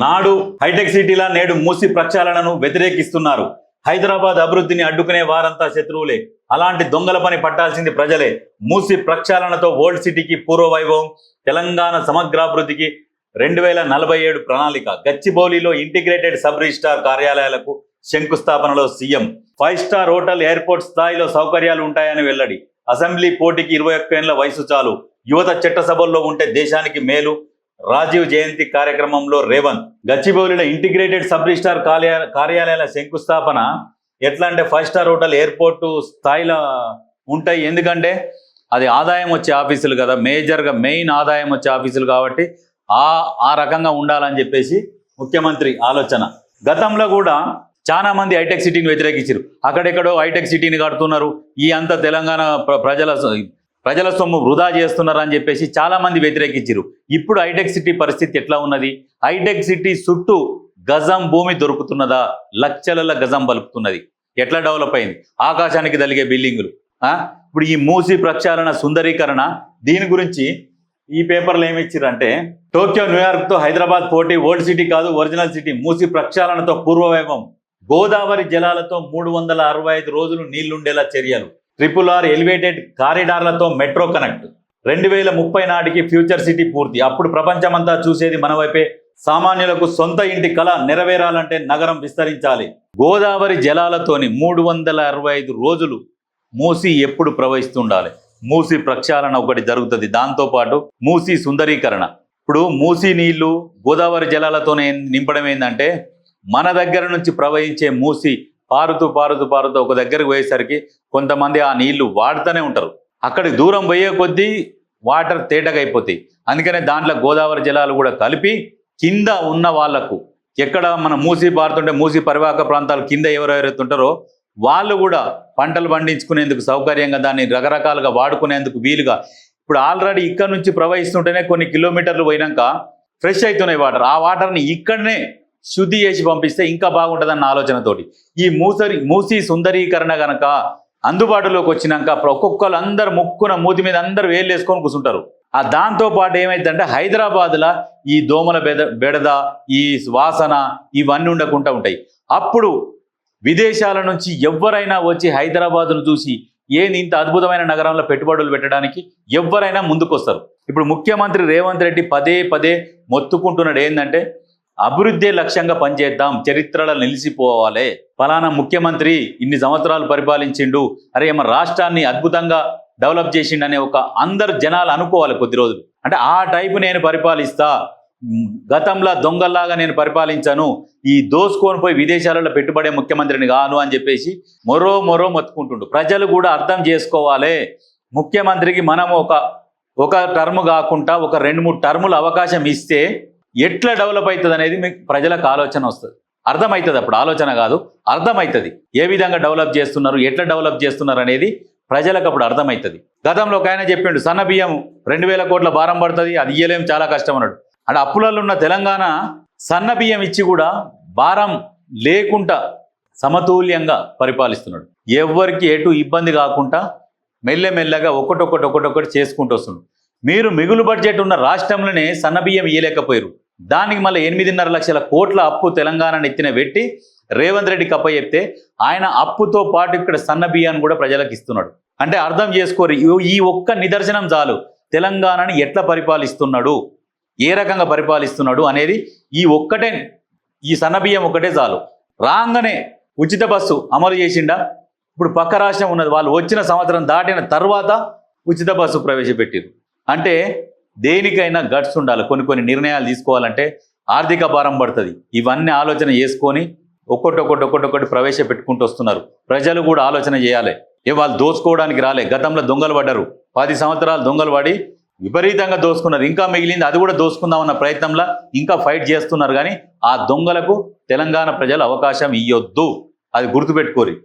నాడు హైటెక్ సిటీలా నేడు మూసి ప్రక్షాళనను వ్యతిరేకిస్తున్నారు. హైదరాబాద్ అభివృద్ధిని అడ్డుకునే వారంతా శత్రువులే. అలాంటి దొంగల పని పట్టాల్సింది ప్రజలే. మూసి ప్రక్షాళనతో ఓల్డ్ సిటీకి పూర్వ వైభవం, తెలంగాణ సమగ్రాభివృద్ధికి 2047 ప్రణాళిక. గచ్చిబౌలిలో ఇంటిగ్రేటెడ్ సబ్ రిజిస్ట్రార్ కార్యాలయాలకు శంకుస్థాపనలో సీఎం. 5 స్టార్ హోటల్, ఎయిర్పోర్ట్ స్థాయిలో సౌకర్యాలు ఉంటాయని వెల్లడి. అసెంబ్లీ పోటీకి 21 ఏళ్ల వయసు చాలు. యువత చట్టసభల్లో ఉంటే దేశానికి మేలు. రాజీవ్ జయంతి కార్యక్రమంలో రేవంత్. గచ్చిబౌలిలో ఇంటిగ్రేటెడ్ సబ్ రిజిస్ట్రార్ కార్యాలయాల శంకుస్థాపన ఎట్లా అంటే 5 స్టార్ హోటల్, ఎయిర్పోర్ట్ స్థాయిలో ఉంటాయి. ఎందుకంటే అది ఆదాయం వచ్చే ఆఫీసులు కదా, మేజర్గా మెయిన్ ఆదాయం వచ్చే ఆఫీసులు కాబట్టి ఆ రకంగా ఉండాలని చెప్పేసి ముఖ్యమంత్రి ఆలోచన. గతంలో కూడా చాలా మంది హైటెక్ సిటీని వ్యతిరేకించారు. అక్కడెక్కడో హైటెక్ సిటీని కడుతున్నారు, ఈ అంత తెలంగాణ ప్రజల సొమ్ము వృధా చేస్తున్నారు అని చెప్పేసి చాలా మంది వ్యతిరేకించారు. ఇప్పుడు హైటెక్ సిటీ పరిస్థితి ఎట్లా ఉన్నది? హైటెక్ సిటీ చుట్టూ గజం భూమి దొరుకుతున్నదా? లక్షల గజం బలుపుతున్నది. ఎట్లా డెవలప్ అయింది? ఆకాశానికి తలిగే బిల్డింగులు. ఇప్పుడు ఈ మూసి ప్రక్షాళన, సుందరీకరణ, దీని గురించి ఈ పేపర్లు ఏమి ఇచ్చారంటే, టోక్యో, న్యూయార్క్తో హైదరాబాద్ పోటీ, ఓల్డ్ సిటీ కాదు ఒరిజినల్ సిటీ. మూసి ప్రక్షాళనతో పూర్వవైభవం. గోదావరి జలాలతో 365 రోజులు నీళ్లుండేలా చర్యలు. RRR ఎలివేటెడ్ కారిడార్లతో మెట్రో కనెక్ట్. 2030 నాటికి ఫ్యూచర్ సిటీ పూర్తి. అప్పుడు ప్రపంచమంతా చూసేది మన వైపే. సామాన్యులకు సొంత ఇంటి కళ నెరవేరాలంటే నగరం విస్తరించాలి. గోదావరి జలాలతోని 365 రోజులు మూసి ఎప్పుడు ప్రవహిస్తుండాలి. మూసి ప్రక్షాళన ఒకటి జరుగుతుంది. దాంతోపాటు మూసి సుందరీకరణ. ఇప్పుడు మూసి నీళ్లు గోదావరి జలాలతోనే నింపడం ఏంటంటే, మన దగ్గర నుంచి ప్రవహించే మూసి పారుతూ ఒక దగ్గరకు పోయేసరికి కొంతమంది ఆ నీళ్లు వాడుతూనే ఉంటారు. అక్కడికి దూరం పోయే కొద్దీ వాటర్ తేటగైపోతాయి. అందుకనే దాంట్లో గోదావరి జలాలు కూడా కలిపి కింద ఉన్న వాళ్లకు, ఎక్కడ మన మూసి పారుతుంటే మూసి పరివాహక ప్రాంతాలు కింద ఎవరెవరైతే ఉంటారో వాళ్ళు కూడా పంటలు పండించుకునేందుకు సౌకర్యంగా, దాన్ని రకరకాలుగా వాడుకునేందుకు వీలుగా. ఇప్పుడు ఆల్రెడీ ఇక్కడ నుంచి ప్రవహిస్తుంటేనే కొన్ని కిలోమీటర్లు పోయినాక ఫ్రెష్ అవుతున్నాయి వాటర్. ఆ వాటర్ని ఇక్కడనే శుద్ధి చేసి పంపిస్తే ఇంకా బాగుంటుందన్న ఆలోచనతోటి ఈ మూసి సుందరీకరణ గనక అందుబాటులోకి వచ్చినాక ఒక్కొక్కరు అందరు ముక్కున మూతి మీద అందరు వేలు వేసుకొని కూర్చుంటారు. దాంతో పాటు ఏమైందంటే, హైదరాబాద్లో ఈ దోమల బెడద, ఈ వాసన ఇవన్నీ ఉండకుండా ఉంటాయి. అప్పుడు విదేశాల నుంచి ఎవరైనా వచ్చి హైదరాబాద్ను చూసి ఏంది ఇంత అద్భుతమైన నగరంలో పెట్టుబడులు పెట్టడానికి ఎవరైనా ముందుకొస్తారు. ఇప్పుడు ముఖ్యమంత్రి రేవంత్ రెడ్డి పదే మొత్తుకుంటున్నాడు ఏంటంటే, అభివృద్ధి లక్ష్యంగా పనిచేద్దాం, చరిత్రలో నిలిచిపోవాలి. ఫలానా ముఖ్యమంత్రి ఇన్ని సంవత్సరాలు పరిపాలించిండు, అరే మన రాష్ట్రాన్ని అద్భుతంగా డెవలప్ చేసిండు అనే ఒక అందరు జనాలు అనుకోవాలి కొద్ది రోజులు. అంటే ఆ టైపు నేను పరిపాలిస్తా, గతంలో దొంగల్లాగా నేను పరిపాలించాను, ఈ దోసుకొని పోయి విదేశాలలో పెట్టుబడే ముఖ్యమంత్రిని కాను అని చెప్పేసి మొరో మొత్తుకుంటుండు. ప్రజలు కూడా అర్థం చేసుకోవాలి, ముఖ్యమంత్రికి మనం ఒక టర్మ్ కాకుండా ఒక 2-3 టర్ములు అవకాశం ఇస్తే ఎట్లా డెవలప్ అవుతుంది అనేది మీకు ప్రజలకు ఆలోచన వస్తుంది, అర్థమవుతుంది. అప్పుడు ఆలోచన కాదు, అర్థమవుతుంది. ఏ విధంగా డెవలప్ చేస్తున్నారు, ఎట్లా డెవలప్ చేస్తున్నారు అనేది ప్రజలకు అప్పుడు అర్థమవుతుంది. గతంలో ఒక ఆయన చెప్పిండు, సన్న బియ్యం 2000 కోట్ల భారం పడుతుంది, అది ఇయ్యలేం, చాలా కష్టం అన్నాడు. అంటే అప్పులలో ఉన్న తెలంగాణ సన్న బియ్యం ఇచ్చి కూడా భారం లేకుండా సమతుల్యంగా పరిపాలిస్తున్నాడు. ఎవరికి ఎటు ఇబ్బంది కాకుండా మెల్లమెల్లగా ఒక్కొక్కటి చేసుకుంటూ వస్తున్నాడు. మీరు మిగులు బడ్జెట్ ఉన్న రాష్ట్రంలోనే సన్నబియ్యం ఇయ్యలేకపోయారు. దానికి మళ్ళీ 8.5 లక్షల కోట్ల అప్పు తెలంగాణను ఎత్తిన పెట్టి రేవంత్ రెడ్డి కప్ప చెప్తే ఆయన అప్పుతో పాటు ఇక్కడ సన్న బియ్యాన్ని కూడా ప్రజలకు ఇస్తున్నాడు. అంటే అర్థం చేసుకోరు, ఈ ఒక్క నిదర్శనం చాలు తెలంగాణని ఎట్లా పరిపాలిస్తున్నాడు, ఏ రకంగా పరిపాలిస్తున్నాడు అనేది. ఈ సన్న బియ్యం ఒక్కటే చాలు. రాగానే ఉచిత బస్సు అమలు చేసిండా? ఇప్పుడు పక్క రాష్ట్రం ఉన్నది, వాళ్ళు వచ్చిన సంవత్సరం దాటిన తర్వాత ఉచిత బస్సు ప్రవేశపెట్టారు. అంటే దేనికైనా గట్స్ ఉండాలి. కొన్ని నిర్ణయాలు తీసుకోవాలంటే ఆర్థిక భారం పడుతుంది. ఇవన్నీ ఆలోచన చేసుకొని ఒక్కొక్కటి ప్రవేశపెట్టుకుంటూ వస్తున్నారు. ప్రజలు కూడా ఆలోచన చేయాలి. వాళ్ళు దోచుకోవడానికి రాలే. గతంలో దొంగలు పడ్డారు, 10 సంవత్సరాలు దొంగలు పడి విపరీతంగా దోసుకున్నారు. ఇంకా మిగిలింది అది కూడా దోసుకుందామన్న ప్రయత్నంలో ఇంకా ఫైట్ చేస్తున్నారు. కానీ ఆ దొంగలకు తెలంగాణ ప్రజలు అవకాశం ఇవ్వొద్దు, అది గుర్తుపెట్టుకోరు.